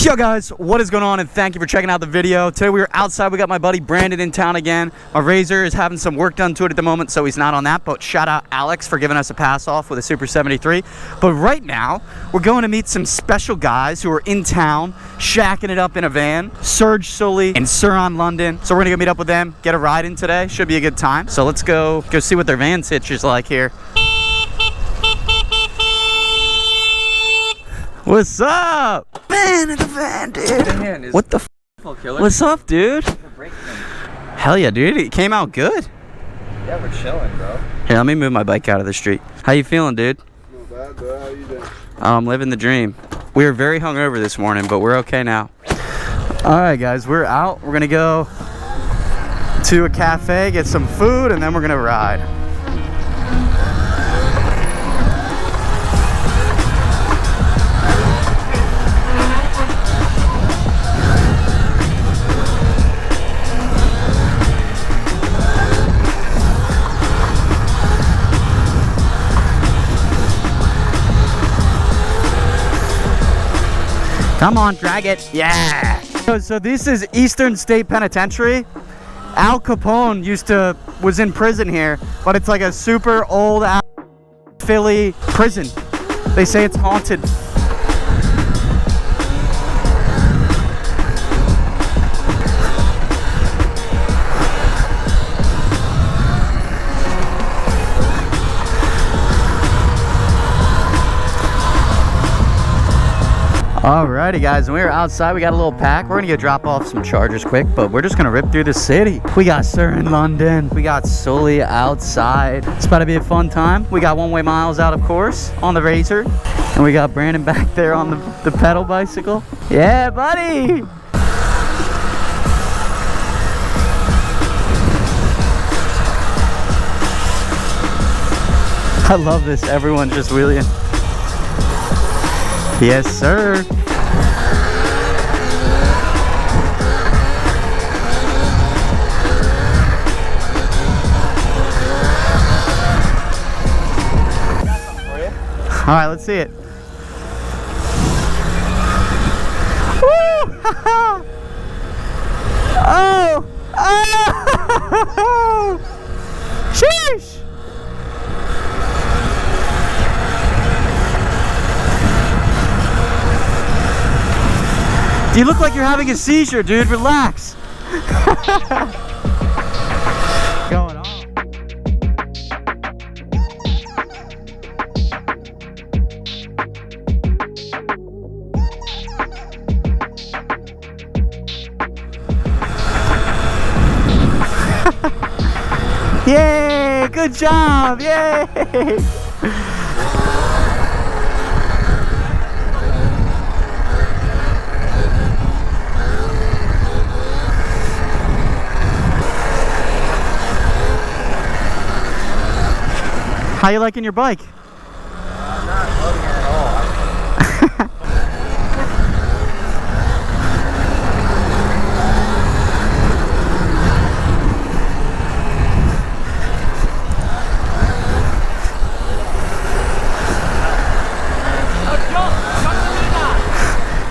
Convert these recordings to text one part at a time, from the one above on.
Yo guys, what is going on, and thank you for checking out the video. Today we are outside. We got my buddy Brandon in town again. My Razor is having some work done to it at the moment, so he's not on that, but shout out Alex for giving us a pass off with a Super 73. But right now we're going to meet some special guys who are in town shacking it up in a van. Serge Sully and SURRON London. So we're gonna go meet up with them, get a ride in today. Should be a good time. So let's go see what their van sitch is like here. What's up? Man in the van, dude. Man, what the f? What's up, dude? Hell yeah, dude. It came out good. Yeah, we're chilling, bro. Here, let me move my bike out of the street. How you feeling, dude? Not bad, bro. How you doing? I'm living the dream. We were very hungover this morning, but we're okay now. All right, guys, we're out. We're gonna go to a cafe, get some food, and then we're gonna ride. Come on, drag it. Yeah. So this is Eastern State Penitentiary. Al Capone was in prison here, but it's like a super old Philly prison. They say it's haunted. Alrighty guys, and we are outside. We got a little pack. We're gonna go drop off some chargers quick, but we're just gonna rip through the city. We got SURRON London. We got Sully outside. It's about to be a fun time. We got one-way miles out, of course, on the Razor. And we got Brandon back there on the pedal bicycle. Yeah, buddy! I love this. Everyone's just wheeling. Yes, sir. All right, let's see it. Woo! Oh! Oh! Sheesh! You look like you're having a seizure, dude. Relax. Going on. Yay! Good job! Yay! How you liking your bike? I'm not loving it at all.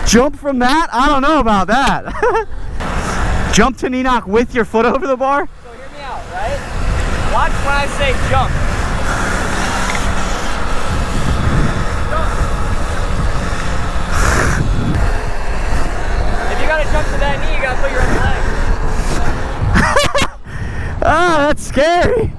Jump from that? I don't know about that. Jump to Enoch with your foot over the bar? So hear me out, right? Watch when I say jump. If you gotta jump to that knee, you gotta put your other leg. Oh, that's scary.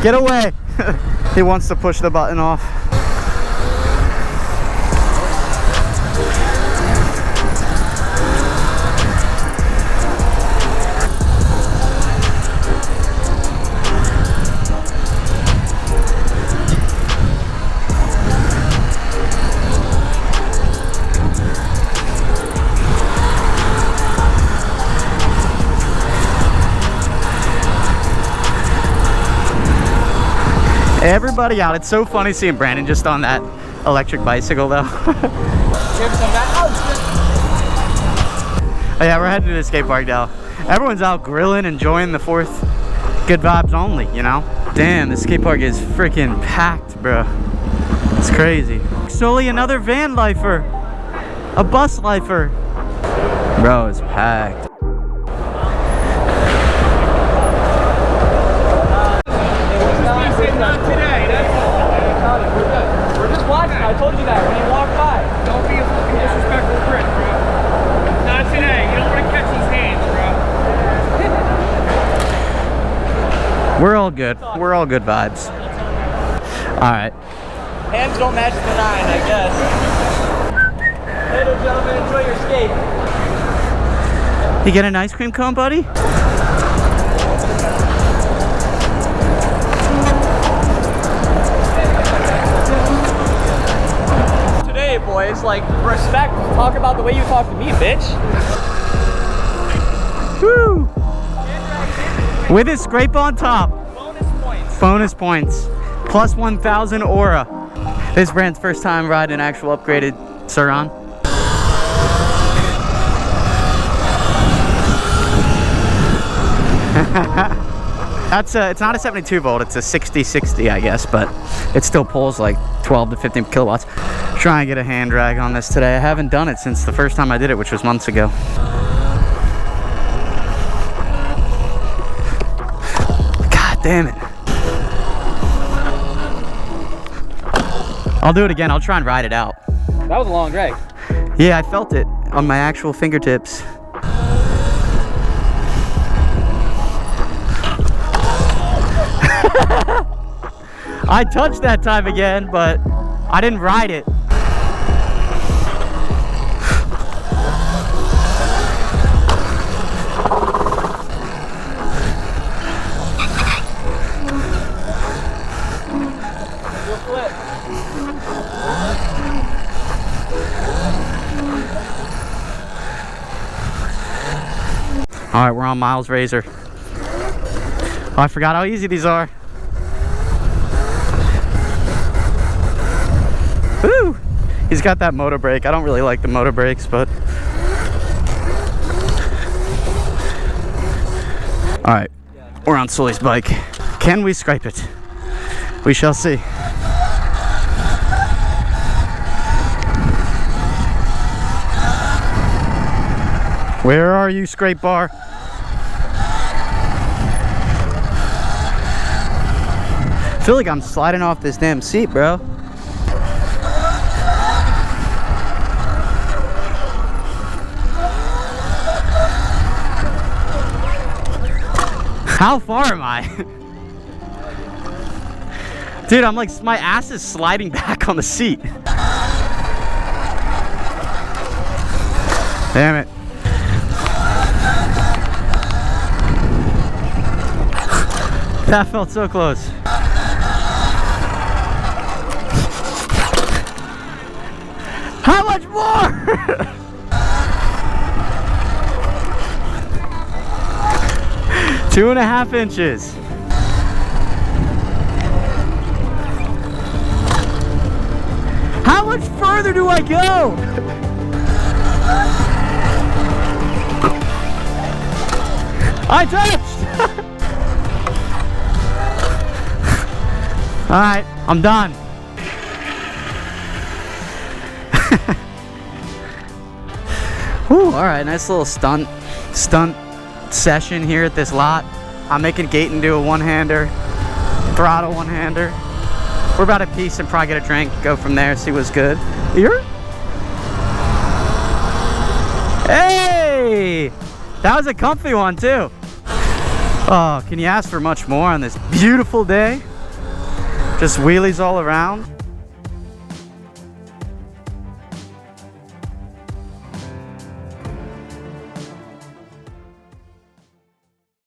Get away. He wants to push the button off. Everybody out. It's so funny seeing Brandon just on that electric bicycle though. Oh yeah, we're heading to the skate park now. Everyone's out grilling, enjoying the 4th. Good vibes only, you know? Damn, the skate park is freaking packed, bro. It's crazy. Solely another van lifer. A bus lifer. Bro, it's packed. Not today, that's all. We're just watching. I told you that when you walk by. Don't be a fucking disrespectful prick, bro. Not today. You don't want to catch these hands, bro. We're all good. We're all good vibes. Alright. Hands don't match the 9, I guess. Later, gentlemen. Enjoy your skate. You get an ice cream cone, buddy? Today, boys, like, respect. Talk about the way you talk to me, bitch. Woo! With his scrape on top. Bonus points. Bonus points. Plus 1,000 aura. This brand's first time riding an actual upgraded SURRON. That's it's not a 72 volt, it's a 60-60, I guess, but it still pulls like 12 to 15 kilowatts. Try and get a hand drag on this today. I haven't done it since the first time I did it, which was months ago. God damn it. I'll do it again. I'll try and ride it out. That was a long drag. Yeah, I felt it on my actual fingertips. I touched that time again, but I didn't ride it. All right, we're on Miles Razor. Oh, I forgot how easy these are. Woo! He's got that motor brake. I don't really like the motor brakes, but... All right, we're on Sully's bike. Can we scrape it? We shall see. Where are you, scrape bar? I feel like I'm sliding off this damn seat, bro. How far am I? Dude, I'm like, my ass is sliding back on the seat. Damn it. That felt so close. How much more? 2.5 inches. How much further do I go? I touched. All right, I'm done. Whew, all right, nice little stunt session here at this lot. I'm making Gaten do a one-hander, throttle one-hander. We're about a piece and probably get a drink, go from there, see what's good. Here? Hey! That was a comfy one too. Oh, can you ask for much more on this beautiful day? Just wheelies all around.